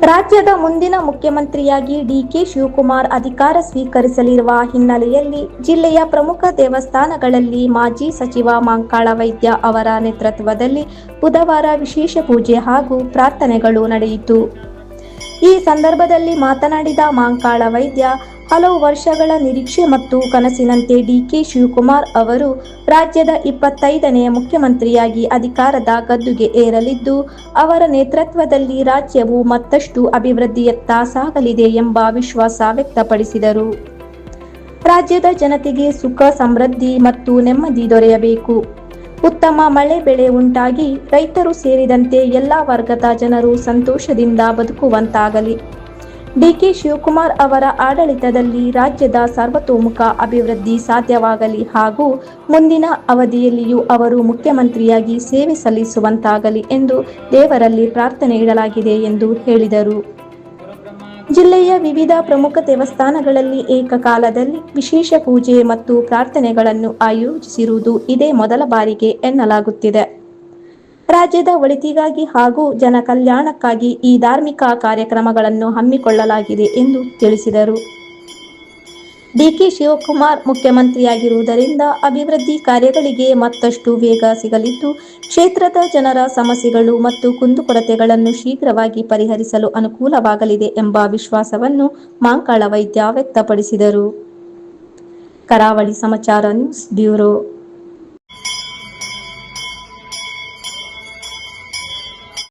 ರಾಜ್ಯದ ಮುಂದಿನ ಮುಖ್ಯಮಂತ್ರಿಯಾಗಿ ಡಿಕೆ ಶಿವಕುಮಾರ್ ಅಧಿಕಾರ ಸ್ವೀಕರಿಸಲಿರುವ ಹಿನ್ನೆಲೆಯಲ್ಲಿ ಜಿಲ್ಲೆಯ ಪ್ರಮುಖ ದೇವಸ್ಥಾನಗಳಲ್ಲಿ ಮಾಜಿ ಸಚಿವ ಮಂಕಾಳ ವೈದ್ಯ ಅವರ ನೇತೃತ್ವದಲ್ಲಿ ಬುಧವಾರ ವಿಶೇಷ ಪೂಜೆ ಹಾಗೂ ಪ್ರಾರ್ಥನೆಗಳು ನಡೆಯಿತು. ಈ ಸಂದರ್ಭದಲ್ಲಿ ಮಾತನಾಡಿದ ಮಂಕಾಳ ವೈದ್ಯ, ಹಲವು ವರ್ಷಗಳ ನಿರೀಕ್ಷೆ ಮತ್ತು ಕನಸಿನಂತೆ ಡಿಕೆ ಶಿವಕುಮಾರ್ ಅವರು ರಾಜ್ಯದ 25ನೇ ಮುಖ್ಯಮಂತ್ರಿಯಾಗಿ ಅಧಿಕಾರದ ಗದ್ದುಗೆ ಏರಲಿದ್ದು, ಅವರ ನೇತೃತ್ವದಲ್ಲಿ ರಾಜ್ಯವು ಮತ್ತಷ್ಟು ಅಭಿವೃದ್ಧಿಯತ್ತ ಸಾಗಲಿದೆ ಎಂಬ ವಿಶ್ವಾಸ ವ್ಯಕ್ತಪಡಿಸಿದರು. ರಾಜ್ಯದ ಜನತೆಗೆ ಸುಖ, ಸಮೃದ್ಧಿ ಮತ್ತು ನೆಮ್ಮದಿ ದೊರೆಯಬೇಕು. ಉತ್ತಮ ಮಳೆ ಬೆಳೆ ಉಂಟಾಗಿ ರೈತರು ಸೇರಿದಂತೆ ಎಲ್ಲ ವರ್ಗದ ಜನರು ಸಂತೋಷದಿಂದ ಬದುಕುವಂತಾಗಲಿ. ಡಿಕೆ ಶಿವಕುಮಾರ್ ಅವರ ಆಡಳಿತದಲ್ಲಿ ರಾಜ್ಯದ ಸರ್ವತೋಮುಖ ಅಭಿವೃದ್ಧಿ ಸಾಧ್ಯವಾಗಲಿ ಹಾಗೂ ಮುಂದಿನ ಅವಧಿಯಲ್ಲಿಯೂ ಅವರು ಮುಖ್ಯಮಂತ್ರಿಯಾಗಿ ಸೇವೆ ಸಲ್ಲಿಸುವಂತಾಗಲಿ ಎಂದು ದೇವರಲ್ಲಿ ಪ್ರಾರ್ಥನೆ ಇಡಲಾಗಿದೆ ಎಂದು ಹೇಳಿದರು. ಜಿಲ್ಲೆಯ ವಿವಿಧ ಪ್ರಮುಖ ದೇವಸ್ಥಾನಗಳಲ್ಲಿ ಏಕಕಾಲದಲ್ಲಿ ವಿಶೇಷ ಪೂಜೆ ಮತ್ತು ಪ್ರಾರ್ಥನೆಗಳನ್ನು ಆಯೋಜಿಸಿರುವುದು ಇದೇ ಮೊದಲ ಬಾರಿಗೆ ಎನ್ನಲಾಗುತ್ತಿದೆ. ರಾಜ್ಯದ ಒಳಿತಿಗಾಗಿ ಹಾಗೂ ಜನ ಕಲ್ಯಾಣಕ್ಕಾಗಿ ಈ ಧಾರ್ಮಿಕ ಕಾರ್ಯಕ್ರಮಗಳನ್ನು ಹಮ್ಮಿಕೊಳ್ಳಲಾಗಿದೆ ಎಂದು ತಿಳಿಸಿದರು. ಡಿಕೆ ಶಿವಕುಮಾರ್ ಮುಖ್ಯಮಂತ್ರಿಯಾಗಿರುವುದರಿಂದ ಅಭಿವೃದ್ಧಿ ಕಾರ್ಯಗಳಿಗೆ ಮತ್ತಷ್ಟು ವೇಗ ಸಿಗಲಿದ್ದು, ಕ್ಷೇತ್ರದ ಜನರ ಸಮಸ್ಯೆಗಳು ಮತ್ತು ಕುಂದುಕೊರತೆಗಳನ್ನು ಶೀಘ್ರವಾಗಿ ಪರಿಹರಿಸಲು ಅನುಕೂಲವಾಗಲಿದೆ ಎಂಬ ವಿಶ್ವಾಸವನ್ನು ಮಂಕಾಳ ವೈದ್ಯ ವ್ಯಕ್ತಪಡಿಸಿದರು. ಕರಾವಳಿ ಸಮಾಚಾರ ನ್ಯೂಸ್ ಬ್ಯೂರೋ.